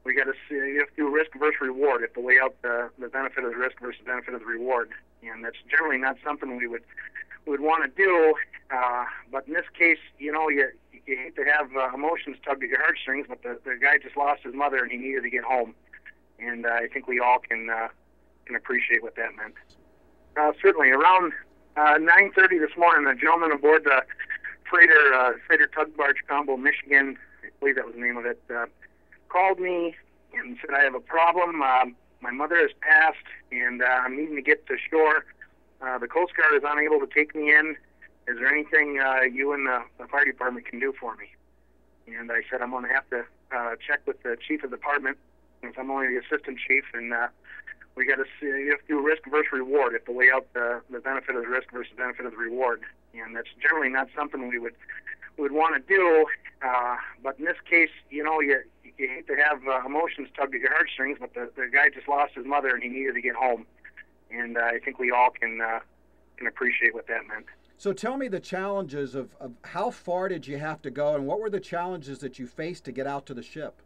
we got to see, you have to do risk versus reward. You have to weigh out the benefit of the risk versus the benefit of the reward, and that's generally not something we would want to do. But in this case, you hate to have emotions tug at your heartstrings, but the guy just lost his mother and he needed to get home, and I think we all can appreciate what that meant. Certainly, around 9:30 this morning, a gentleman aboard the freighter tug barge Combo, Michigan, I believe that was the name of it, called me and said, I have a problem. My mother has passed, and I'm needing to get to shore. The Coast Guard is unable to take me in. Is there anything you and the fire department can do for me? And I said, I'm going to have to check with the chief of the department, since I'm only the assistant chief, and we got to see, you have to do risk versus reward. You have to weigh out the benefit of the risk versus the benefit of the reward, and that's generally not something we would want to do. But in this case, you hate to have emotions tug at your heartstrings, but the guy just lost his mother and he needed to get home, and I think we all can appreciate what that meant. So tell me the challenges of how far did you have to go, and what were the challenges that you faced to get out to the ship?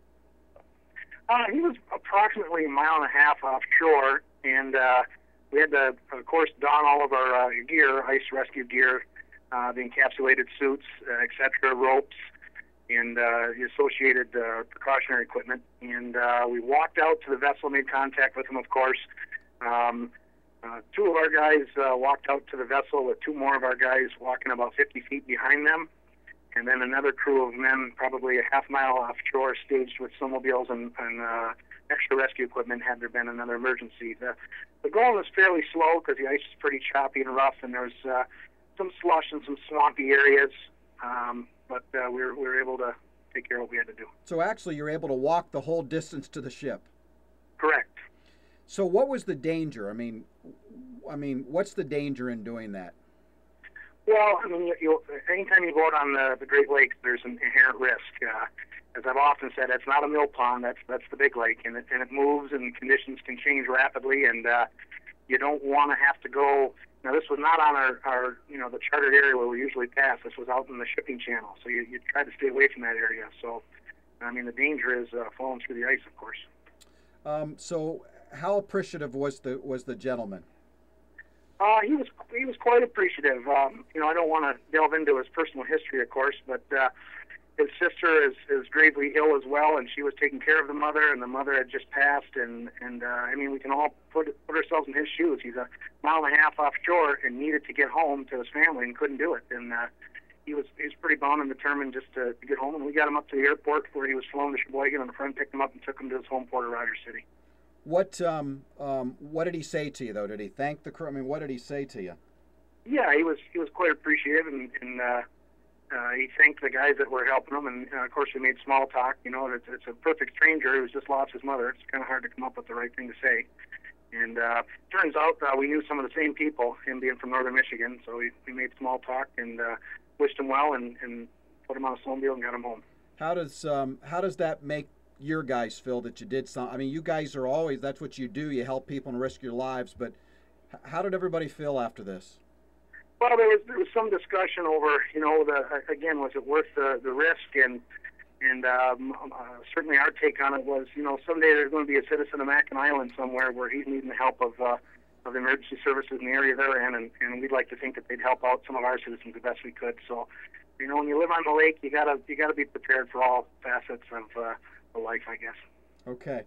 He was approximately 1.5 miles offshore, and we had to, of course, don all of our gear, ice rescue gear, the encapsulated suits, etc., ropes, and the associated precautionary equipment. And we walked out to the vessel, made contact with them, of course. Two of our guys walked out to the vessel with two more of our guys walking about 50 feet behind them. And then another crew of men, probably a half-mile offshore, staged with snowmobiles and extra rescue equipment had there been another emergency. The going was fairly slow because the ice is pretty choppy and rough, and there was some slush and some swampy areas, but we were able to take care of what we had to do. So actually you're able to walk the whole distance to the ship? Correct. So what was the danger? I mean, what's the danger in doing that? Well, anytime you go out on the Great Lakes, there's an inherent risk. As I've often said, it's not a mill pond. That's the big lake, and it moves, and conditions can change rapidly, and you don't want to have to go. Now, this was not on our the chartered area where we usually pass. This was out in the shipping channel, so you try to stay away from that area. So, the danger is falling through the ice, of course. So, how appreciative was the gentleman? He was quite appreciative. I don't want to delve into his personal history, of course, but his sister is gravely ill as well, and she was taking care of the mother, and the mother had just passed, and we can all put ourselves in his shoes. He's 1.5 miles offshore and needed to get home to his family and couldn't do it, and he was pretty bound and determined just to get home, and we got him up to the airport where he was flown to Sheboygan, and a friend picked him up and took him to his home port of Rogers City. What did he say to you, though? Did he thank the crew? What did he say to you? Yeah, he was quite appreciative, and he thanked the guys that were helping him, and of course we made small talk. It's a perfect stranger who's just lost his mother. It's kind of hard to come up with the right thing to say. And turns out we knew some of the same people, him being from northern Michigan, so we made small talk and wished him well and put him on a snowmobile and got him home. How does that make your guys feel that you did something? You guys are always, that's what you do. You help people and risk your lives. But how did everybody feel after this? Well, there was some discussion over, again, was it worth the risk? And certainly our take on it was, someday there's going to be a citizen of Mackinac Island somewhere where he's needing the help of the emergency services in the area they're in, and we'd like to think that they'd help out some of our citizens the best we could. So, when you live on the lake, you gotta be prepared for all facets of life, I guess. Okay.